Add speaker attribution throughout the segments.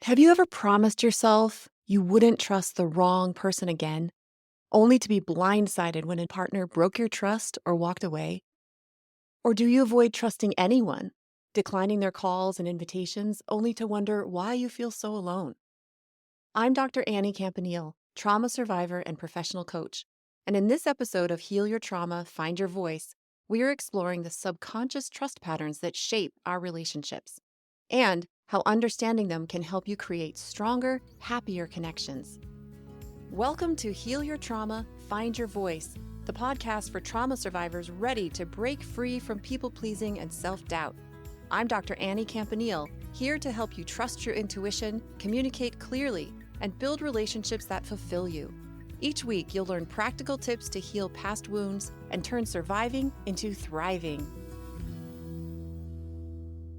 Speaker 1: Have you ever promised yourself you wouldn't trust the wrong person again, only to be blindsided when a partner broke your trust or walked away? Or do you avoid trusting anyone, declining their calls and invitations only to wonder why you feel so alone? I'm Dr. Annie Campanile, trauma survivor and professional coach. And in this episode of Heal Your Trauma, Find Your Voice, we are exploring the subconscious trust patterns that shape our relationships and how understanding them can help you create stronger, happier connections. Welcome to Heal Your Trauma, Find Your Voice, the podcast for trauma survivors ready to break free from people-pleasing and self-doubt. I'm Dr. Annie Campanile, here to help you trust your intuition, communicate clearly, and build relationships that fulfill you. Each week, you'll learn practical tips to heal past wounds and turn surviving into thriving.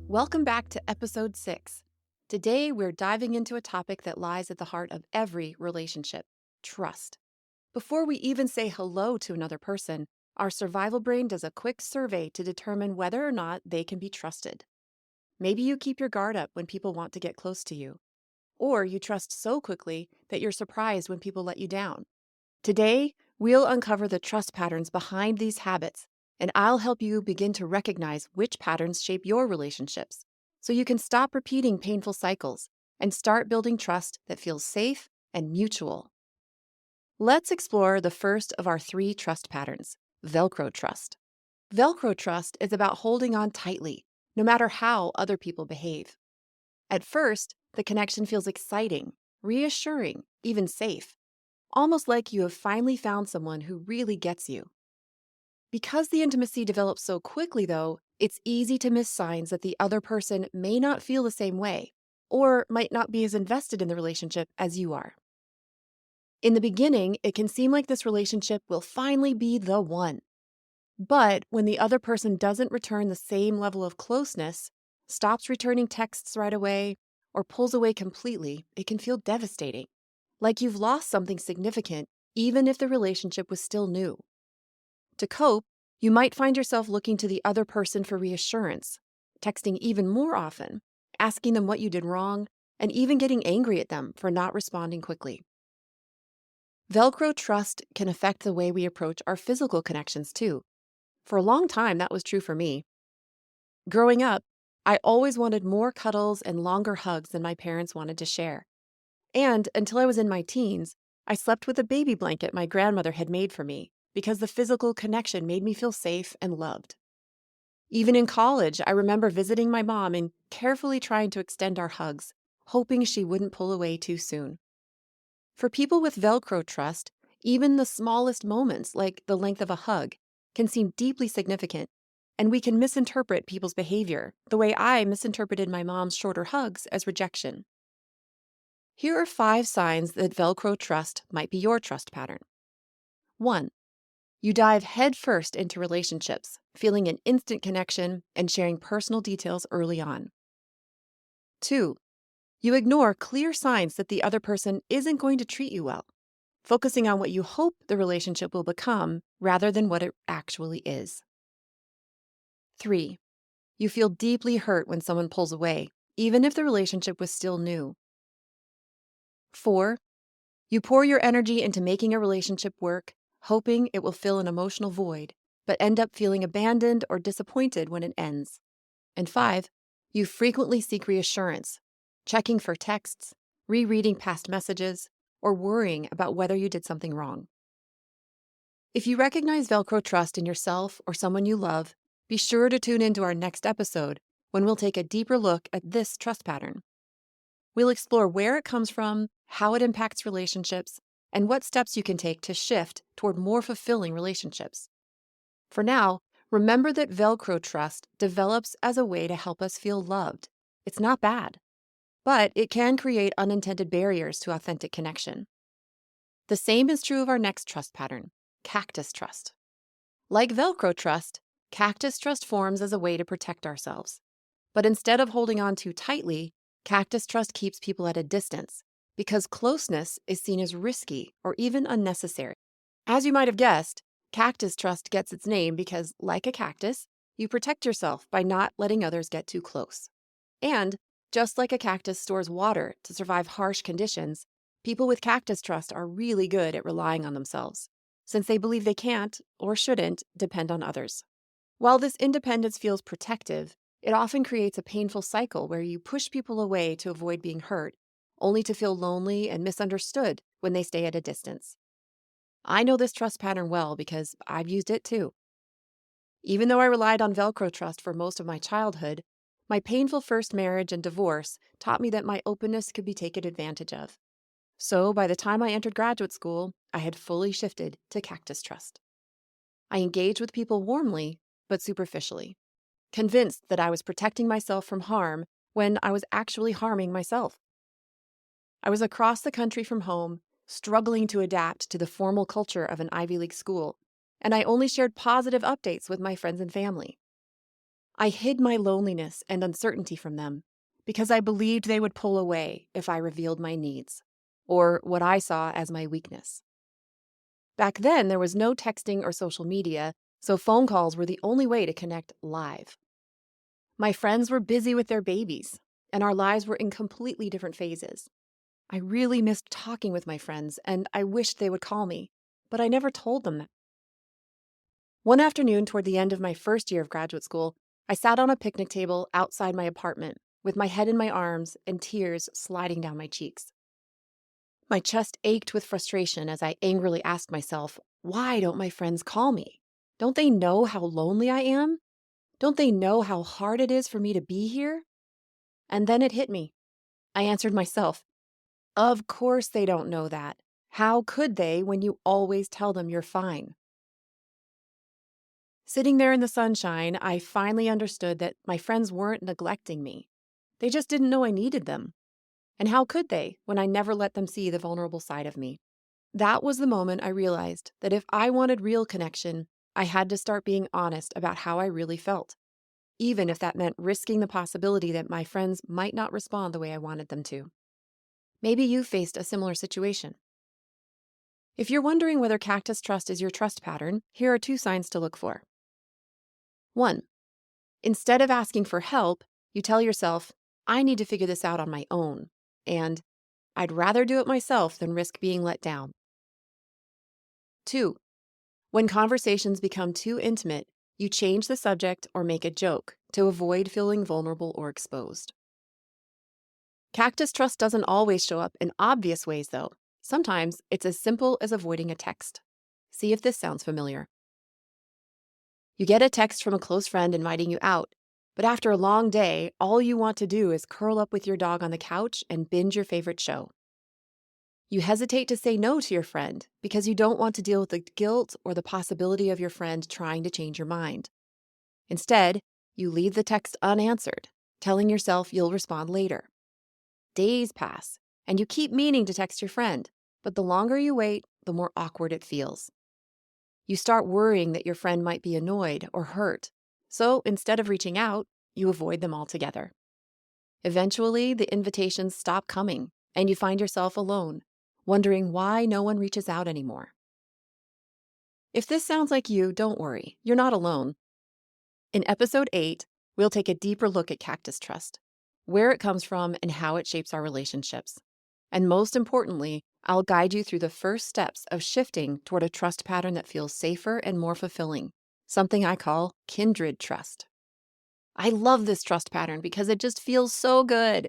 Speaker 1: Welcome back to episode 6. Today, we're diving into a topic that lies at the heart of every relationship: trust. Before we even say hello to another person, our survival brain does a quick survey to determine whether or not they can be trusted. Maybe you keep your guard up when people want to get close to you, or you trust so quickly that you're surprised when people let you down. Today, we'll uncover the trust patterns behind these habits, and I'll help you begin to recognize which patterns shape your relationships so you can stop repeating painful cycles and start building trust that feels safe and mutual. Let's explore the first of our 3 trust patterns: Velcro trust. Velcro trust is about holding on tightly, no matter how other people behave. At first, the connection feels exciting, reassuring, even safe, almost like you have finally found someone who really gets you. Because the intimacy develops so quickly, though, it's easy to miss signs that the other person may not feel the same way, or might not be as invested in the relationship as you are. In the beginning, it can seem like this relationship will finally be the one. But when the other person doesn't return the same level of closeness, stops returning texts right away, or pulls away completely, it can feel devastating. Like you've lost something significant, even if the relationship was still new. To cope, you might find yourself looking to the other person for reassurance, texting even more often, asking them what you did wrong, and even getting angry at them for not responding quickly. Velcro trust can affect the way we approach our physical connections, too. For a long time, that was true for me. Growing up, I always wanted more cuddles and longer hugs than my parents wanted to share. And until I was in my teens, I slept with a baby blanket my grandmother had made for me because the physical connection made me feel safe and loved. Even in college, I remember visiting my mom and carefully trying to extend our hugs, hoping she wouldn't pull away too soon. For people with Velcro trust, even the smallest moments, like the length of a hug, can seem deeply significant, and we can misinterpret people's behavior, the way I misinterpreted my mom's shorter hugs as rejection. Here are 5 signs that Velcro trust might be your trust pattern. 1. You dive headfirst into relationships, feeling an instant connection and sharing personal details early on. 2. You ignore clear signs that the other person isn't going to treat you well, focusing on what you hope the relationship will become rather than what it actually is. 3. You feel deeply hurt when someone pulls away, even if the relationship was still new. 4. You pour your energy into making a relationship work, hoping it will fill an emotional void, but end up feeling abandoned or disappointed when it ends. And 5. You frequently seek reassurance, checking for texts, rereading past messages, or worrying about whether you did something wrong. If you recognize Velcro trust in yourself or someone you love, be sure to tune into our next episode when we'll take a deeper look at this trust pattern. We'll explore where it comes from, how it impacts relationships, and what steps you can take to shift toward more fulfilling relationships. For now, remember that Velcro trust develops as a way to help us feel loved. It's not bad, but it can create unintended barriers to authentic connection. The same is true of our next trust pattern: Cactus trust. Like Velcro trust, Cactus trust forms as a way to protect ourselves. But instead of holding on too tightly, Cactus trust keeps people at a distance because closeness is seen as risky or even unnecessary. As you might have guessed, Cactus trust gets its name because, like a cactus, you protect yourself by not letting others get too close. And Just like a cactus stores water to survive harsh conditions, people with cactus trust are really good at relying on themselves, since they believe they can't, or shouldn't, depend on others. While this independence feels protective, it often creates a painful cycle where you push people away to avoid being hurt, only to feel lonely and misunderstood when they stay at a distance. I know this trust pattern well because I've used it too. Even though I relied on Velcro trust for most of my childhood, my painful first marriage and divorce taught me that my openness could be taken advantage of. So by the time I entered graduate school, I had fully shifted to Cactus trust. I engaged with people warmly, but superficially, convinced that I was protecting myself from harm when I was actually harming myself. I was across the country from home, struggling to adapt to the formal culture of an Ivy League school, and I only shared positive updates with my friends and family. I hid my loneliness and uncertainty from them because I believed they would pull away if I revealed my needs, or what I saw as my weakness. Back then, there was no texting or social media, so phone calls were the only way to connect live. My friends were busy with their babies, and our lives were in completely different phases. I really missed talking with my friends, and I wished they would call me, but I never told them that. One afternoon toward the end of my first year of graduate school, I sat on a picnic table outside my apartment with my head in my arms and tears sliding down my cheeks. My chest ached with frustration as I angrily asked myself, why don't my friends call me? Don't they know how lonely I am? Don't they know how hard it is for me to be here? And then it hit me. I answered myself, of course they don't know that. How could they when you always tell them you're fine? Sitting there in the sunshine, I finally understood that my friends weren't neglecting me. They just didn't know I needed them. And how could they when I never let them see the vulnerable side of me? That was the moment I realized that if I wanted real connection, I had to start being honest about how I really felt, even if that meant risking the possibility that my friends might not respond the way I wanted them to. Maybe you faced a similar situation. If you're wondering whether cactus trust is your trust pattern, here are 2 signs to look for. 1. Instead of asking for help, you tell yourself, I need to figure this out on my own, and I'd rather do it myself than risk being let down. 2. When conversations become too intimate, you change the subject or make a joke to avoid feeling vulnerable or exposed. Cactus trust doesn't always show up in obvious ways, though. Sometimes it's as simple as avoiding a text. See if this sounds familiar. You get a text from a close friend inviting you out, but after a long day, all you want to do is curl up with your dog on the couch and binge your favorite show. You hesitate to say no to your friend because you don't want to deal with the guilt or the possibility of your friend trying to change your mind. Instead, you leave the text unanswered, telling yourself you'll respond later. Days pass, and you keep meaning to text your friend, but the longer you wait, the more awkward it feels. You start worrying that your friend might be annoyed or hurt, so instead of reaching out, you avoid them altogether. Eventually, the invitations stop coming, and you find yourself alone, wondering why no one reaches out anymore. If this sounds like you, don't worry, you're not alone. In episode 8, we'll take a deeper look at cactus trust, where it comes from and how it shapes our relationships. And most importantly, I'll guide you through the first steps of shifting toward a trust pattern that feels safer and more fulfilling, something I call kindred trust. I love this trust pattern because it just feels so good.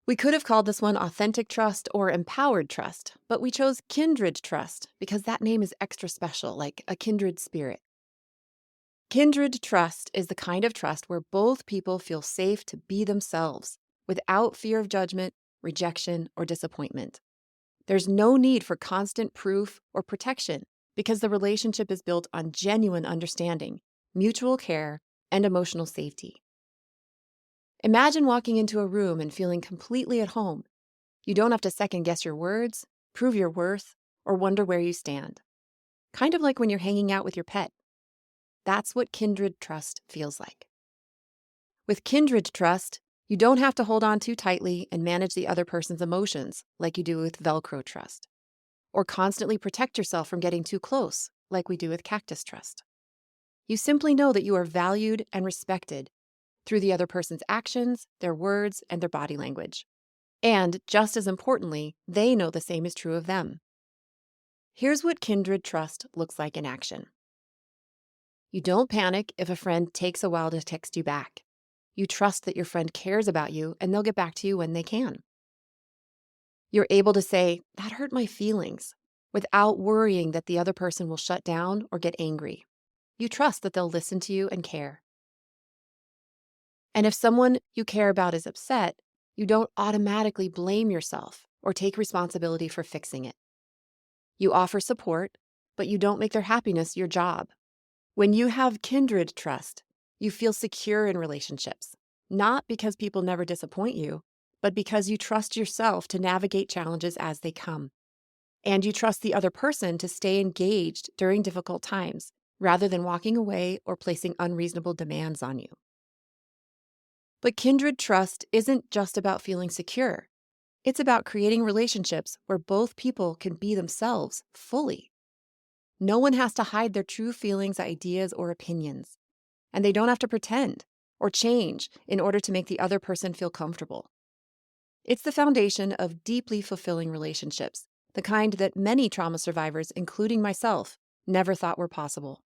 Speaker 1: We could have called this one authentic trust or empowered trust, but we chose kindred trust because that name is extra special, like a kindred spirit. Kindred trust is the kind of trust where both people feel safe to be themselves without fear of judgment, rejection, or disappointment. There's no need for constant proof or protection because the relationship is built on genuine understanding, mutual care, and emotional safety. Imagine walking into a room and feeling completely at home. You don't have to second guess your words, prove your worth, or wonder where you stand. Kind of like when you're hanging out with your pet. That's what kindred trust feels like. With kindred trust, you don't have to hold on too tightly and manage the other person's emotions like you do with Velcro trust, or constantly protect yourself from getting too close like we do with cactus trust. You simply know that you are valued and respected. through the other person's actions, their words, and their body language. And just as importantly, they know the same is true of them. Here's what Kindred trust looks like in action. You don't panic if a friend takes a while to text you back. You trust that your friend cares about you and they'll get back to you when they can. You're able to say, "That hurt my feelings," without worrying that the other person will shut down or get angry. You trust that they'll listen to you and care. And if someone you care about is upset, you don't automatically blame yourself or take responsibility for fixing it. You offer support, but you don't make their happiness your job. When you have kindred trust, you feel secure in relationships, not because people never disappoint you, but because you trust yourself to navigate challenges as they come. And you trust the other person to stay engaged during difficult times, rather than walking away or placing unreasonable demands on you. But kindred trust isn't just about feeling secure. It's about creating relationships where both people can be themselves fully. No one has to hide their true feelings, ideas, or opinions, and they don't have to pretend or change in order to make the other person feel comfortable. It's the foundation of deeply fulfilling relationships, the kind that many trauma survivors, including myself, never thought were possible.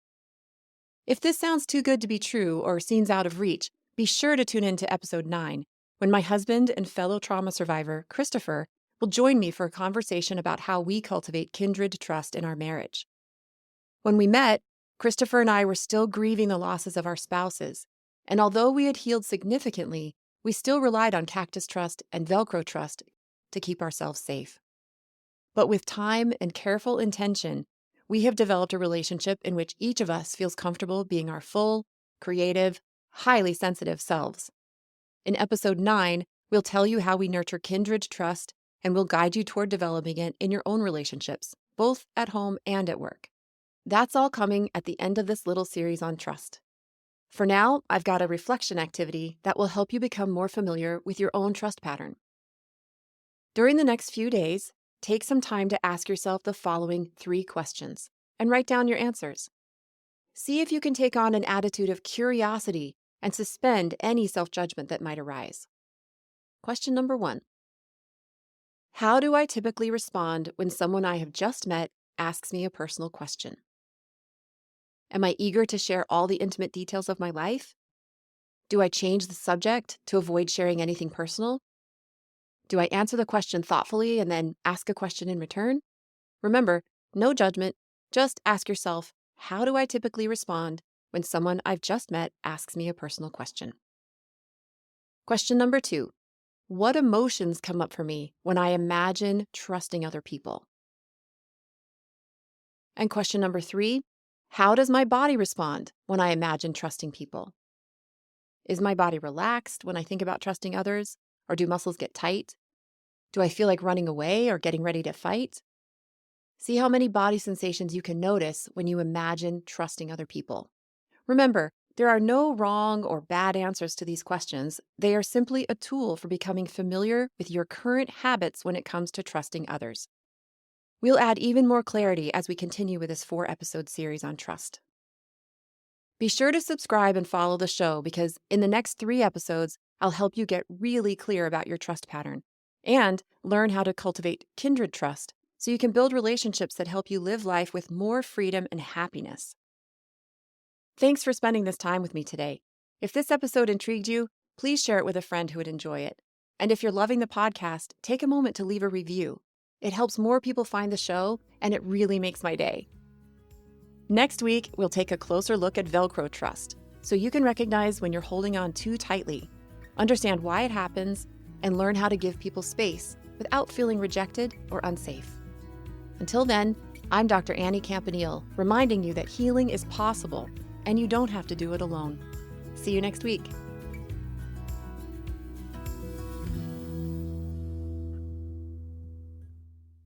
Speaker 1: If this sounds too good to be true or seems out of reach, be sure to tune in to episode 9, when my husband and fellow trauma survivor, Christopher, will join me for a conversation about how we cultivate kindred trust in our marriage. When we met, Christopher and I were still grieving the losses of our spouses, and although we had healed significantly, we still relied on Cactus trust and Velcro trust to keep ourselves safe. But with time and careful intention, we have developed a relationship in which each of us feels comfortable being our full, creative, highly sensitive selves. In episode 9, we'll tell you how we nurture kindred trust, and we'll guide you toward developing it in your own relationships, both at home and at work. That's all coming at the end of this little series on trust. For now, I've got a reflection activity that will help you become more familiar with your own trust pattern. During the next few days, take some time to ask yourself the following 3 questions and write down your answers. See if you can take on an attitude of curiosity and suspend any self-judgment that might arise. Question number 1. How do I typically respond when someone I have just met asks me a personal question? Am I eager to share all the intimate details of my life? Do I change the subject to avoid sharing anything personal? Do I answer the question thoughtfully and then ask a question in return? Remember, no judgment. Just ask yourself, how do I typically respond when someone I've just met asks me a personal question? Question number 2. What emotions come up for me when I imagine trusting other people? And question number 3, how does my body respond when I imagine trusting people? Is my body relaxed when I think about trusting others, or do muscles get tight? Do I feel like running away or getting ready to fight? See how many body sensations you can notice when you imagine trusting other people. Remember, there are no wrong or bad answers to these questions. They are simply a tool for becoming familiar with your current habits when it comes to trusting others. We'll add even more clarity as we continue with this 4-episode series on trust. Be sure to subscribe and follow the show because in the next 3 episodes, I'll help you get really clear about your trust pattern and learn how to cultivate kindred trust so you can build relationships that help you live life with more freedom and happiness. Thanks for spending this time with me today. If this episode intrigued you, please share it with a friend who would enjoy it. And if you're loving the podcast, take a moment to leave a review. It helps more people find the show, and it really makes my day. Next week, we'll take a closer look at Velcro trust, so you can recognize when you're holding on too tightly, understand why it happens, and learn how to give people space without feeling rejected or unsafe. Until then, I'm Dr. Annie Campanile, reminding you that healing is possible, and you don't have to do it alone. See you next week.